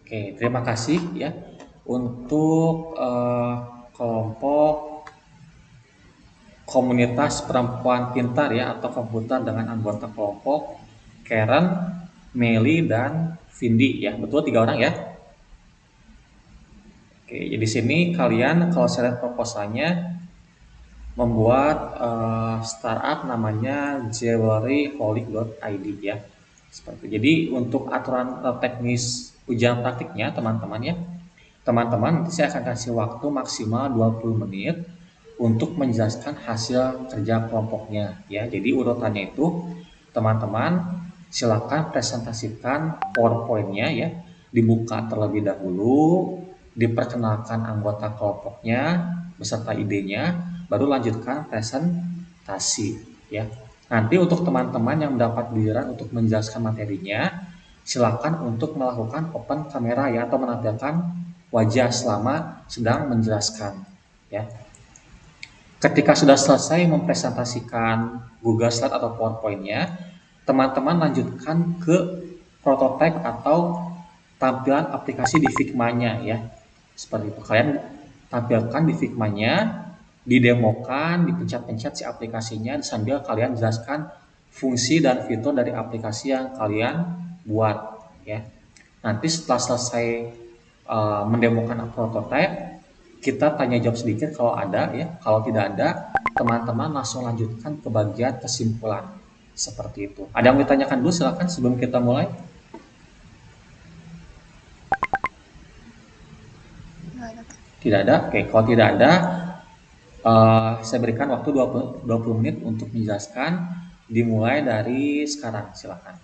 Oke, terima kasih ya untuk kelompok komunitas perempuan pintar ya atau komputer dengan anggota kelompok Karen, Meli, dan Vindi ya. Betul tiga orang ya. Oke, jadi di sini kalian kalau saya lihat proposalnya membuat startup namanya jewelryholic.id ya. Seperti itu. Jadi untuk aturan teknis ujian praktiknya teman-teman ya, teman-teman nanti saya akan kasih waktu maksimal 20 menit untuk menjelaskan hasil kerja kelompoknya ya. Jadi urutannya itu teman-teman silakan presentasikan PowerPoint-nya ya, dibuka terlebih dahulu, diperkenalkan anggota kelompoknya beserta idenya, baru lanjutkan presentasi ya. Nanti untuk teman-teman yang mendapat giliran untuk menjelaskan materinya, silakan untuk melakukan open kamera ya atau menampilkan wajah selama sedang menjelaskan ya. Ketika sudah selesai mempresentasikan Google Slide atau PowerPoint-nya, teman-teman lanjutkan ke prototype atau tampilan aplikasi di Figma-nya ya. Seperti itu. Kalian tampilkan di Figma-nya, didemokan, dipencet-pencet si aplikasinya sambil kalian jelaskan fungsi dan fitur dari aplikasi yang kalian buat ya. Nanti setelah selesai mendemokan prototype, kita tanya jawab sedikit kalau ada ya. Kalau tidak ada, teman-teman langsung lanjutkan ke bagian kesimpulan. Seperti itu. Ada yang ditanyakan dulu silakan sebelum kita mulai. Nggak ada. Tidak ada? Oke, kalau tidak ada, saya berikan waktu 20 menit untuk menjelaskan. Dimulai dari sekarang, silakan.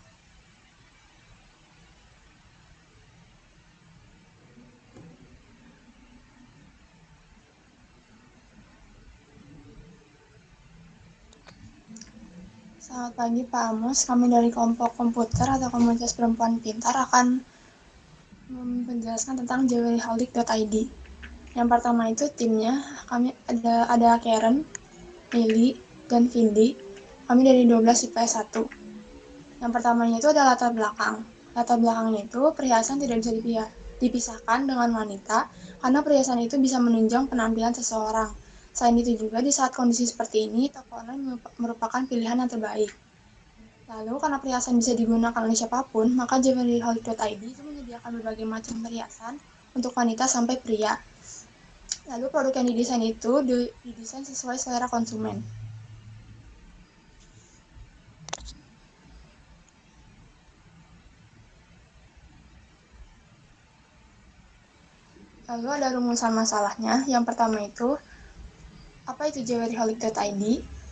Selamat pagi Pak Amos, kami dari kelompok komputer atau komunitas perempuan pintar akan menjelaskan tentang jewelryholic.id. Yang pertama itu timnya, kami ada Karen, Lily, dan Vindi. Kami dari 12 IPS 1. Yang pertamanya itu ada latar belakang. Latar belakangnya itu perhiasan tidak bisa dipisahkan dengan wanita karena perhiasan itu bisa menunjang penampilan seseorang. Selain itu juga di saat kondisi seperti ini, toko online merupakan pilihan yang terbaik. Lalu, karena perhiasan bisa digunakan oleh siapapun, maka jewelryholic.id itu menyediakan berbagai macam perhiasan untuk wanita sampai pria. Lalu, produk yang didesain itu didesain sesuai selera konsumen. Lalu ada rumusan masalahnya. Yang pertama itu, apa itu jewelryholic.id?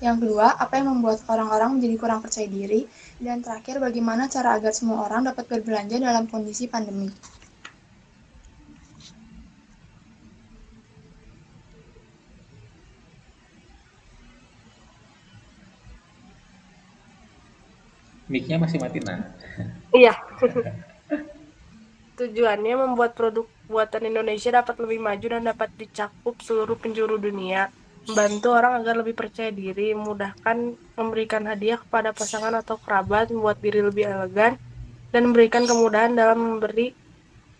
Yang kedua, apa yang membuat orang-orang menjadi kurang percaya diri? Dan terakhir, bagaimana cara agar semua orang dapat berbelanja dalam kondisi pandemi? Mic-nya masih mati nah. Iya, tujuannya membuat produk buatan Indonesia dapat lebih maju dan dapat dicakup seluruh penjuru dunia, membantu orang agar lebih percaya diri, memudahkan memberikan hadiah kepada pasangan atau kerabat, membuat diri lebih elegan, dan memberikan kemudahan dalam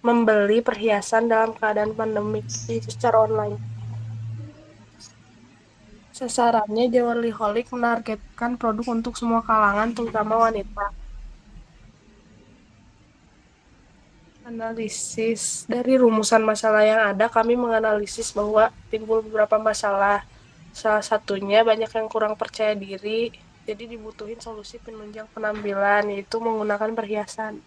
membeli perhiasan dalam keadaan pandemik secara online. Sasarannya Jewelryholic menargetkan produk untuk semua kalangan, terutama wanita. Analisis dari rumusan masalah yang ada, kami menganalisis bahwa timbul beberapa masalah. Salah satunya banyak yang kurang percaya diri, jadi dibutuhin solusi penunjang penampilan, yaitu menggunakan perhiasan.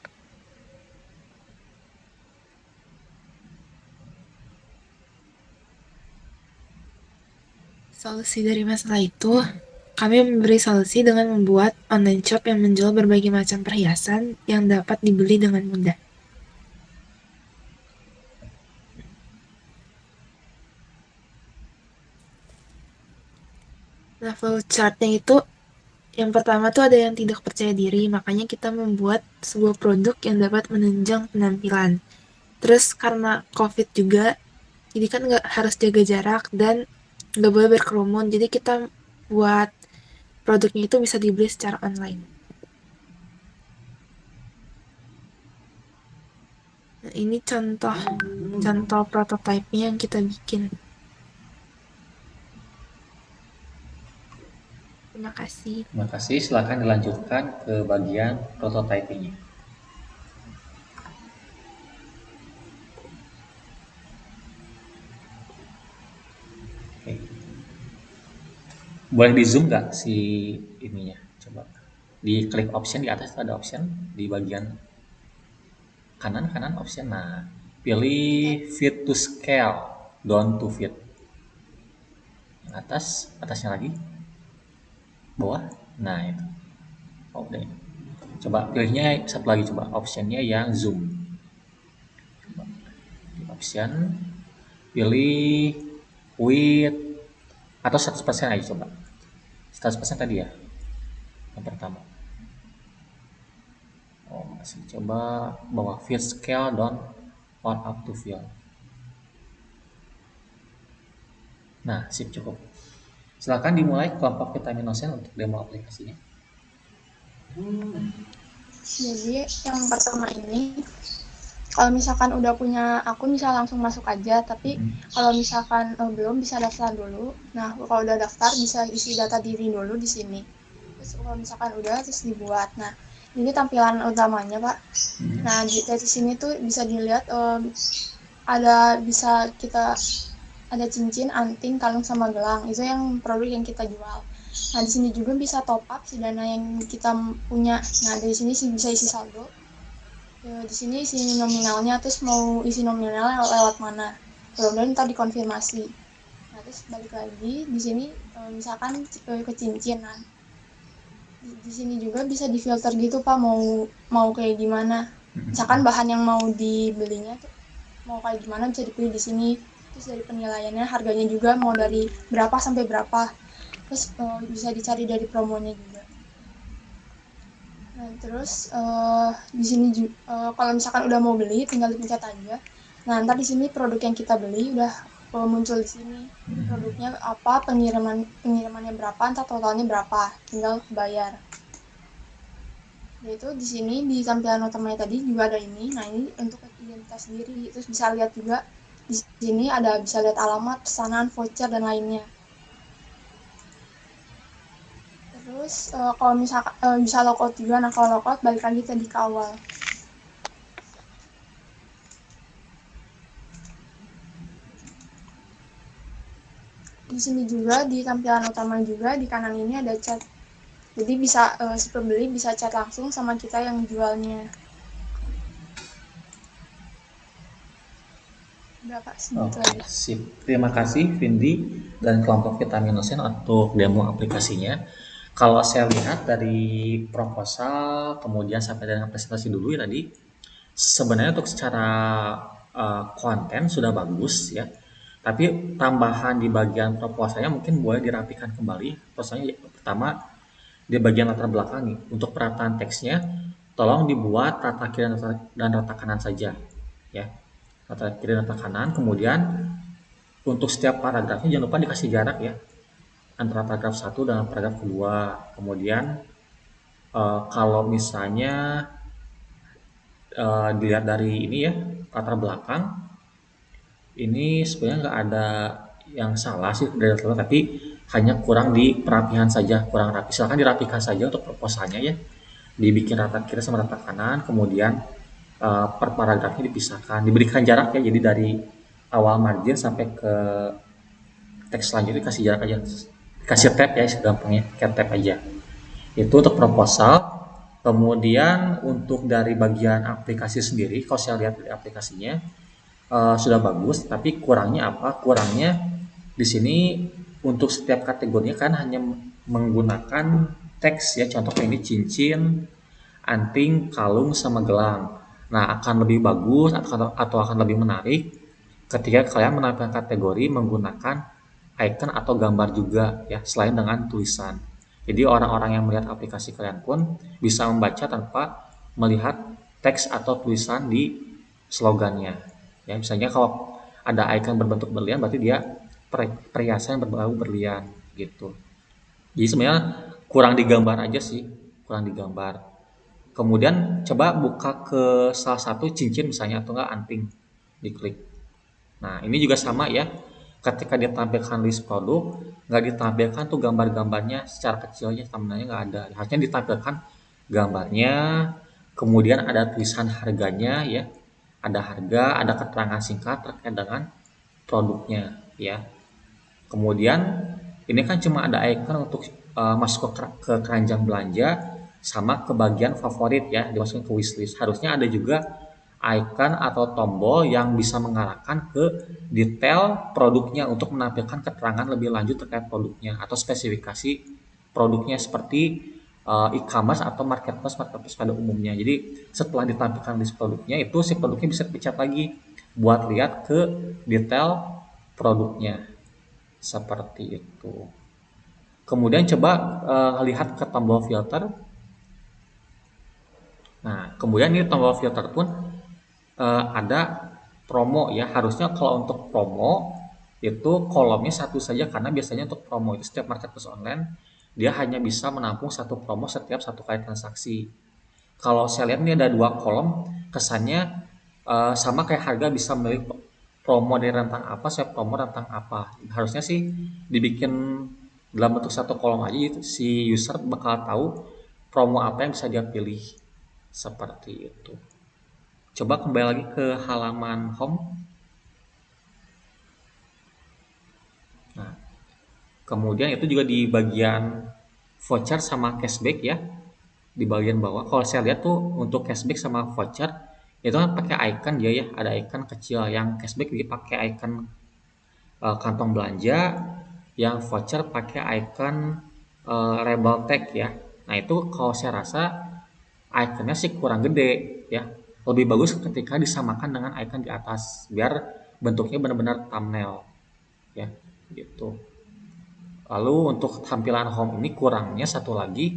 Solusi dari masalah itu, kami memberi solusi dengan membuat online shop yang menjual berbagai macam perhiasan yang dapat dibeli dengan mudah. Nah, flowchart-nya itu yang pertama tuh ada yang tidak percaya diri, makanya kita membuat sebuah produk yang dapat menunjang penampilan. Terus karena COVID juga, jadi kan nggak harus jaga jarak dan nggak boleh berkerumun, jadi kita buat produknya itu bisa dibeli secara online. Nah, ini contoh contoh prototipe-nya yang kita bikin. Terima kasih. Terima kasih. Silakan dilanjutkan ke bagian prototyping-nya. Oke. Boleh di zoom nggak si ininya? Coba di klik option di atas ada option di bagian kanan option. Nah, pilih fit to scale, down to fit. Yang atasnya lagi, bawah. Nah itu. Oh, udah. Coba pilihnya satu lagi, coba optionnya yang zoom. Coba. Di option, pilih width atau 100% aja coba. 100% tadi ya, yang pertama. Oh, masih coba bawa fit scale down or up to fill. Nah, sip cukup. Silakan dimulai kelompok vitaminosen untuk demo aplikasinya. Jadi yang pertama ini, kalau misalkan udah punya akun bisa langsung masuk aja, tapi kalau misalkan belum bisa daftar dulu. Nah, kalau udah daftar bisa isi data diri dulu di sini. Terus kalau misalkan udah terus dibuat. Nah, ini tampilan utamanya, Pak. Nah, dari sini tuh bisa dilihat ada cincin, anting, kalung sama gelang. Itu yang produk yang kita jual. Nah, di sini juga bisa top up si dana yang kita punya. Nah, dari sini sih bisa isi saldo. Di sini isi nominalnya, terus mau isi nominalnya lewat mana. Kemudian ntar dikonfirmasi. Nah, terus balik lagi di sini misalkan ke cincin. Nah, di sini juga bisa difilter gitu, Pak, mau kayak gimana. Misalkan bahan yang mau dibelinya tuh mau kayak gimana bisa dipilih di sini. Terus dari penilaiannya harganya juga mau dari berapa sampai berapa. Terus bisa dicari dari promonya juga. Nah, terus di sini kalau misalkan udah mau beli tinggal dipencet aja. Nah, ntar di sini produk yang kita beli udah muncul di sini. Produknya apa, pengirimannya berapa, ntar totalnya berapa, tinggal bayar. Yaitu di sini di tampilan utamanya tadi juga ada ini. Nah, ini untuk identitas diri. Terus bisa lihat juga di sini bisa lihat alamat, pesanan, voucher dan lainnya. Terus kalau misalkan bisa logout juga. Nah, kalau logout balik lagi tadi ke awal. Di sini juga di tampilan utama juga di kanan ini ada chat. Jadi bisa si pembeli bisa chat langsung sama kita yang jualnya. Udah, Pak, segitu aja. Sip. Terima kasih Vindi dan kelompok vitaminosen untuk demo aplikasinya. Kalau saya lihat dari proposal kemudian sampai dengan presentasi dulu ya tadi, sebenarnya untuk secara konten sudah bagus ya. Tapi tambahan di bagian proposalnya mungkin boleh dirapikan kembali. Proposalnya pertama di bagian latar belakang nih, untuk perataan teksnya tolong dibuat rata kiri dan rata kanan saja ya. Rata kiri dan rata kanan. Kemudian untuk setiap paragrafnya jangan lupa dikasih jarak ya antara paragraf 1 dan paragraf kedua. Kemudian kalau misalnya dilihat dari ini ya latar belakang, ini sebenarnya nggak ada yang salah sih dari latar belakang, tapi hanya kurang di perapihan saja, kurang rapi. Silahkan dirapikan saja untuk proposalnya ya, dibikin rata kiri sama rata kanan, kemudian per paragrafnya dipisahkan, diberikan jarak ya, jadi dari awal margin sampai ke teks selanjutnya kasih jarak aja, kasih tab ya gampangnya, kayak tab aja. Itu untuk proposal. Kemudian untuk dari bagian aplikasi sendiri, kalau saya lihat dari aplikasinya sudah bagus, tapi kurangnya apa? Kurangnya di sini untuk setiap kategorinya kan hanya menggunakan teks ya, contohnya ini cincin, anting, kalung, sama gelang. Nah, akan lebih bagus atau akan lebih menarik ketika kalian menampilkan kategori menggunakan icon atau gambar juga ya, selain dengan tulisan. Jadi orang-orang yang melihat aplikasi kalian pun bisa membaca tanpa melihat teks atau tulisan di slogannya. Ya, misalnya kalau ada icon berbentuk berlian berarti dia perhiasan yang berbau berlian gitu. Jadi sebenarnya kurang digambar aja sih, kurang digambar. Kemudian coba buka ke salah satu cincin misalnya atau enggak anting, diklik. Nah, ini juga sama ya. Ketika ditampilkan list produk, nggak ditampilkan tuh gambar-gambarnya secara kecilnya, thumbnailnya nggak ada. Harusnya ditampilkan gambarnya, kemudian ada tulisan harganya ya, ada harga, ada keterangan singkat terkait dengan produknya ya. Kemudian ini kan cuma ada icon untuk masuk ke keranjang belanja sama ke bagian favorit ya, dimasukin ke wishlist. Harusnya ada juga icon atau tombol yang bisa mengarahkan ke detail produknya untuk menampilkan keterangan lebih lanjut terkait produknya atau spesifikasi produknya seperti e-commerce atau marketplace pada umumnya. Jadi setelah ditampilkan list produknya itu si produknya bisa dipencet lagi buat lihat ke detail produknya seperti itu. Kemudian coba lihat ke tombol filter. Nah, kemudian ini tombol filter pun ada promo ya. Harusnya kalau untuk promo itu kolomnya satu saja karena biasanya untuk promo itu setiap marketplace online dia hanya bisa menampung satu promo setiap satu kali transaksi. Kalau saya lihat ini ada dua kolom, kesannya sama kayak harga bisa memilih promo dari rentang apa, saya promo rentang apa. Harusnya sih dibikin dalam bentuk satu kolom aja gitu. Si user bakal tahu promo apa yang bisa dia pilih. Seperti itu. Coba kembali lagi ke halaman home. Nah, kemudian itu juga di bagian voucher sama cashback ya. Di bagian bawah kalau saya lihat tuh untuk cashback sama voucher itu kan pakai icon dia ya, ada icon kecil. Yang cashback dia pakai icon kantong belanja, yang voucher pakai icon label tag ya. Nah itu kalau saya rasa iconnya sih kurang gede ya, lebih bagus ketika disamakan dengan icon di atas biar bentuknya benar-benar thumbnail ya gitu. Lalu untuk tampilan home ini kurangnya satu lagi,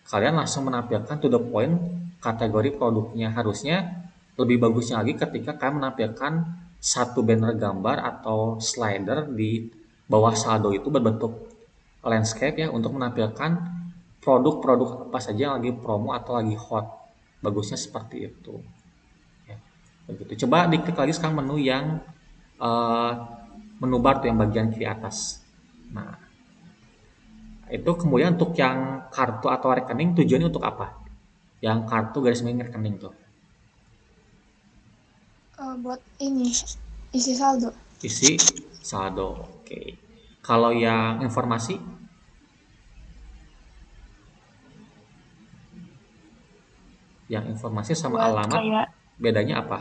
kalian langsung menampilkan to the point kategori produknya. Harusnya lebih bagusnya lagi ketika kalian menampilkan satu banner gambar atau slider di bawah saldo itu berbentuk landscape ya untuk menampilkan produk-produk apa saja yang lagi promo atau lagi hot. Bagusnya seperti itu. Ya, begitu. Coba diklik lagi sekarang menu yang uh, menu bar tuh yang bagian kiri atas. Nah, itu kemudian untuk yang kartu atau rekening tujuannya untuk apa? Yang kartu garis miring rekening tuh. Buat ini isi saldo. Isi saldo. Oke. Kalau yang informasi, yang informasi sama Buat alamat kayak bedanya apa?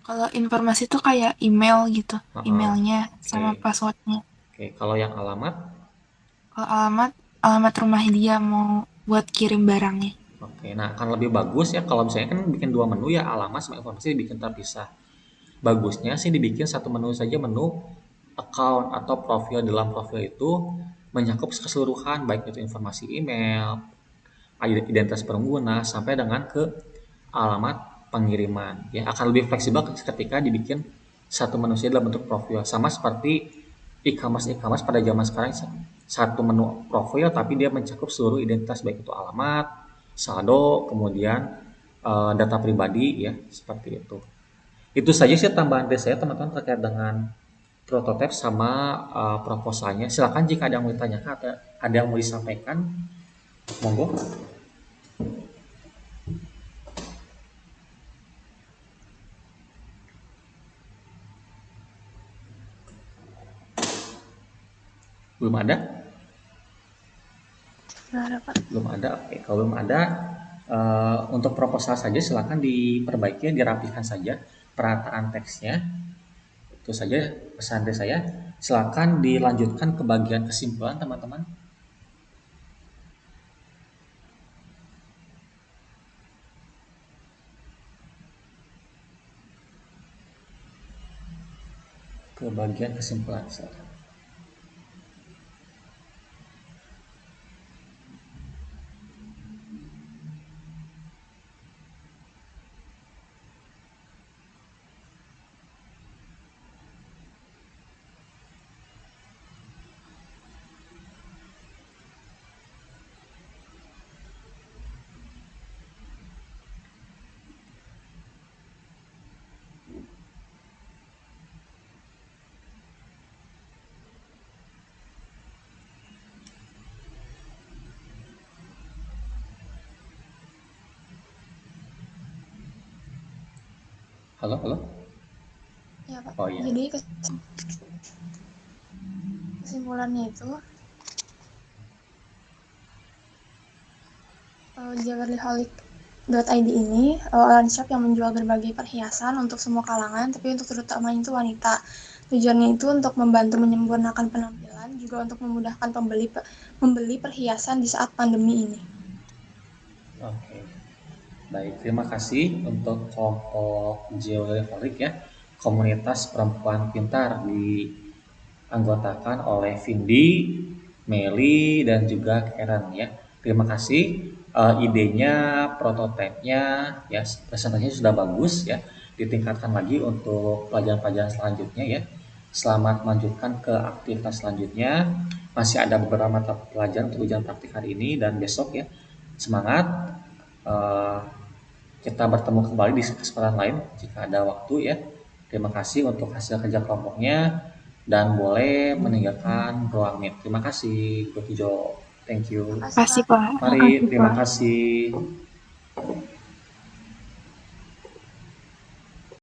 kalau informasi tuh kayak email gitu, Heeh. emailnya Oke. sama passwordnya. Oke, kalau yang alamat, Kalau alamat, alamat rumah dia mau buat kirim barangnya. oke. Nah, akan lebih bagus ya kalau misalnya kan bikin dua menu ya, alamat sama informasi dibikin terpisah. Bagusnya sih dibikin satu menu saja, menu account atau profil. Dalam profil itu mencakup keseluruhan baik itu informasi email, identitas pengguna sampai dengan ke alamat pengiriman ya, akan lebih fleksibel ketika dibikin satu manusia dalam bentuk profil, sama seperti e-commerce pada zaman sekarang, satu menu profil tapi dia mencakup seluruh identitas baik itu alamat, saldo, kemudian data pribadi ya, seperti itu saja sih tambahan dari saya teman-teman terkait dengan prototipe sama proposalnya. Silakan jika ada yang mau ditanyakan atau ada yang mau disampaikan, monggo. Belum ada? Nah, Pak. Belum ada. Oke, kalau belum ada, untuk proposal saja silakan diperbaiki, dirapikan saja perataan teksnya. Itu saja pesan dari saya. Silakan dilanjutkan ke bagian kesimpulan teman-teman. Ke bagian kesimpulan silakan. Halo, halo. Ya Pak. Oh iya. Jadi kesimpulannya itu Jewelryholic.id ini online shop yang menjual berbagai perhiasan untuk semua kalangan, tapi untuk terutama itu wanita. Tujuannya itu untuk membantu menyempurnakan penampilan, juga untuk memudahkan membeli perhiasan di saat pandemi ini. Oke. Baik, terima kasih untuk kelompok Geoholic ya, komunitas perempuan pintar dianggotakan oleh Vindi, Meli, dan juga Karen ya. Terima kasih idenya, prototipenya, ya presentasinya sudah bagus ya. Ditingkatkan lagi untuk pelajaran-pelajaran selanjutnya ya. Selamat melanjutkan ke aktivitas selanjutnya. Masih ada beberapa mata pelajaran untuk ujian praktik hari ini dan besok ya. Semangat. Eh, kita bertemu kembali di kesempatan lain jika ada waktu ya. Terima kasih untuk hasil kerja kelompoknya dan boleh meninggalkan ruang meet. Terima kasih, Bro Tijo. Thank you. Terima kasih Makasih Pak. Pak. Mari, terima kasih.